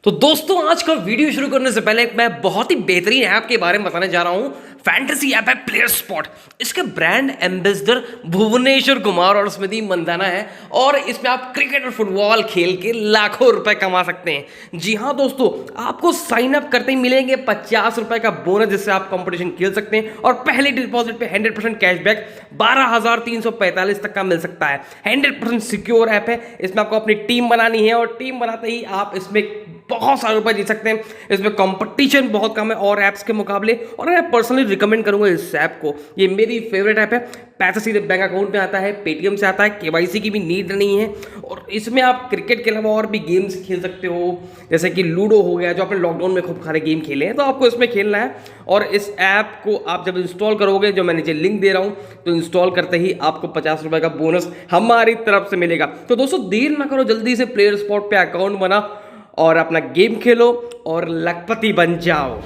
तो दोस्तों आज का वीडियो शुरू करने से पहले मैं बहुत ही बेहतरीन ऐप के बारे में बताने जा रहा हूँ। फैंटेसी ऐप है प्लेयर स्पॉट। इसके ब्रांड एम्बेसडर भुवनेश्वर कुमार और स्मृति मंदाना है और इसमें आप क्रिकेट और फुटबॉल खेल के लाखों रुपए कमा सकते हैं। जी हाँ दोस्तों, आपको साइन अप करते ही मिलेंगे 50 रुपए का बोनस जिससे आप कंपटीशन खेल सकते हैं और पहले डिपॉजिट पे 100% कैशबैक 12,345 तक का मिल सकता है। 100% सिक्योर ऐप है। इसमें आपको अपनी टीम बनानी है और टीम बनाते ही आप इसमें बहुत सारे रुपए जीत सकते हैं। इसमें कंपटीशन बहुत कम है और ऐप्स के मुकाबले, और मैं पर्सनली रिकमेंड करूंगा इस ऐप को। ये मेरी फेवरेट ऐप है। पैसा सीधे बैंक अकाउंट में आता है, पेटीएम से आता है, केवाईसी की भी नीड नहीं है और इसमें आप क्रिकेट के अलावा और भी गेम्स खेल सकते हो, जैसे कि लूडो हो गया, जो आपने लॉकडाउन में खूब सारे गेम खेले हैं, तो आपको इसमें खेलना है। और इस ऐप को आप जब इंस्टॉल करोगे, जो मैं नीचे लिंक दे रहा हूँ, तो इंस्टॉल करते ही आपको 50 रुपए का बोनस हमारी तरफ से मिलेगा। तो दोस्तों देर ना करो, जल्दी से प्लेयर स्पॉट पे अकाउंट बना और अपना गेम खेलो और लखपति बन जाओ।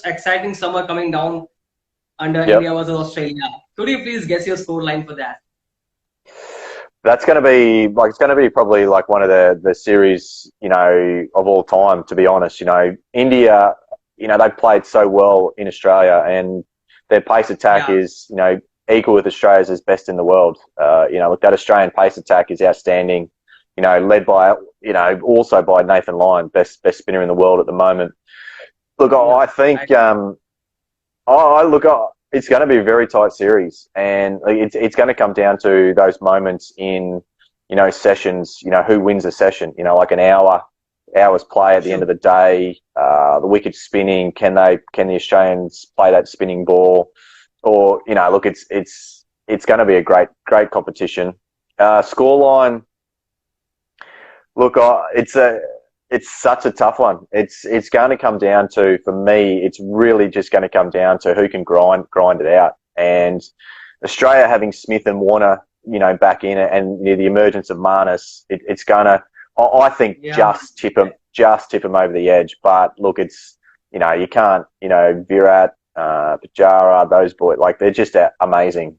Exciting summer coming down under Yep. India versus Australia. Could you please guess your score line for that? That's going to be it's going to be probably like one of the series, of all time, to be honest. India, they've played so well in Australia and their pace attack is, equal with Australia's as best in the world. Look, that Australian pace attack is outstanding, led by, also by Nathan Lyon, best spinner in the world at the moment. Look, I think, it's going to be a very tight series, and it's going to come down to those moments in, sessions. Who wins a session? Like an hour's play at the end of the day. The wicket spinning. Can the Australians play that spinning ball? Or look, it's going to be a great competition. Scoreline. Look, it's such a tough one. It's going to come down to, for me, it's really just going to come down to who can grind it out. And Australia having Smith and Warner, back in it, and the emergence of Marnus, it's going to, I think, just tip them over the edge. But look, it's, you can't, Virat, Pujara, those boys, like, they're just amazing.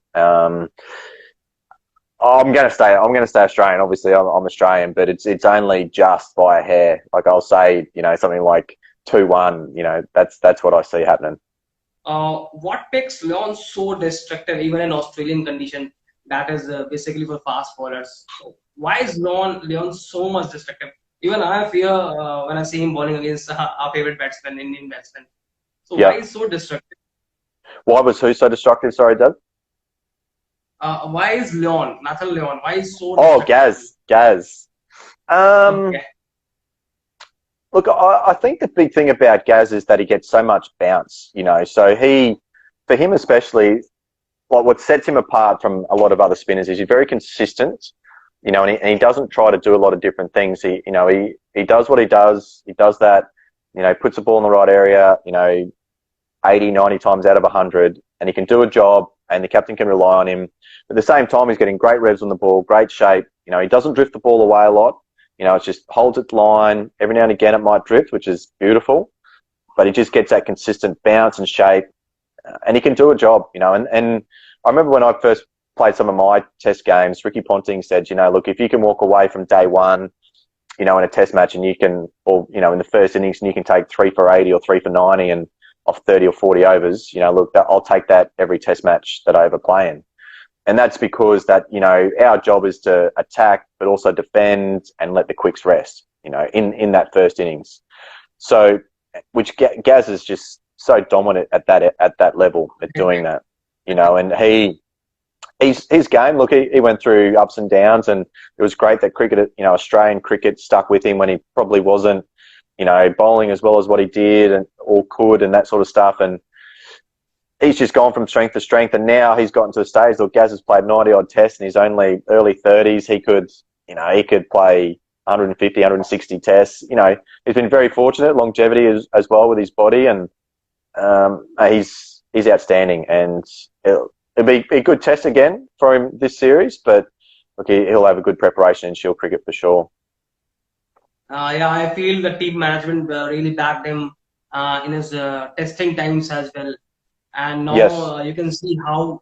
I'm going to stay Australian. Obviously, I'm Australian, but it's only just by a hair. Like, I'll say, something like 2-1. That's what I see happening. What makes Leon so destructive, even in Australian condition? That is basically for fast bowlers. So why is Leon so much destructive? Even I fear when I see him bowling against our favorite batsman, Indian batsman. So why is so destructive? Why was who so destructive? Sorry, Doug. Why is Nathan Leon? Why is so? Oh, Gaz. Okay. Look, I think the big thing about Gaz is that he gets so much bounce. So for him especially, like, what sets him apart from a lot of other spinners is he's very consistent. And he doesn't try to do a lot of different things. He does what he does. He does that. Puts the ball in the right area. 80, 90 times out of 100, and he can do a job, and the captain can rely on him. At the same time, he's getting great revs on the ball, great shape. He doesn't drift the ball away a lot. It just holds its line. Every now and again it might drift, which is beautiful, but he just gets that consistent bounce and shape, and he can do a job, and I remember when I first played some of my test games, Ricky Ponting said, look, if you can walk away from day one, in a test match, and you can, or, in the first innings, and you can take 3 for 80 or 3 for 90 and off 30 or 40 overs, look, I'll take that every test match that I ever play in. And that's because that, our job is to attack, but also defend and let the quicks rest, in that first innings. So, which Gaz is just so dominant at that level at doing that, and his game, look, he went through ups and downs, and it was great that cricket, Australian cricket stuck with him when he probably wasn't, bowling as well as what he did or could and that sort of stuff. And he's just gone from strength to strength. And now he's gotten to a stage that Gaz has played 90 odd tests and he's only early 30s. He could play 150, 160 tests. He's been very fortunate, longevity as well with his body. And he's outstanding. And it'll be a good test again for him this series. But look, he'll have a good preparation in Shield cricket for sure. Yeah, I feel the team management really backed him in his testing times as well. And now Yes. you can see how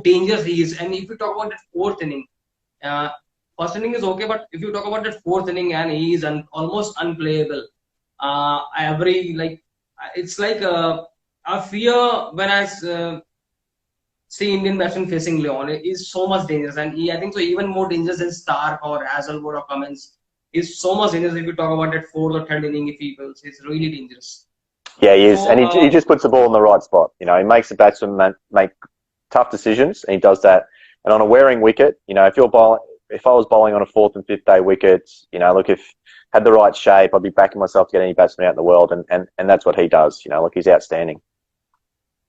dangerous he is. And if you talk about that fourth inning, uh, first inning is okay, but if you talk about that fourth inning, and he is almost unplayable. It's like a fear when see Indian batsman facing Leon. It is so much dangerous, and I think so even more dangerous than Stark or Hazelwood or Cummins. Is so much dangerous if you talk about that fourth or third inning. If he wills, it's really dangerous. Yeah, he is, So and he just puts the ball in the right spot. You know, he makes the batsman make tough decisions, and he does that. And on a wearing wicket, you know, if I was bowling on a fourth and fifth day wickets, you know, look, if had the right shape, I'd be backing myself to get any batsman out in the world, and that's what he does. You know, look, he's outstanding.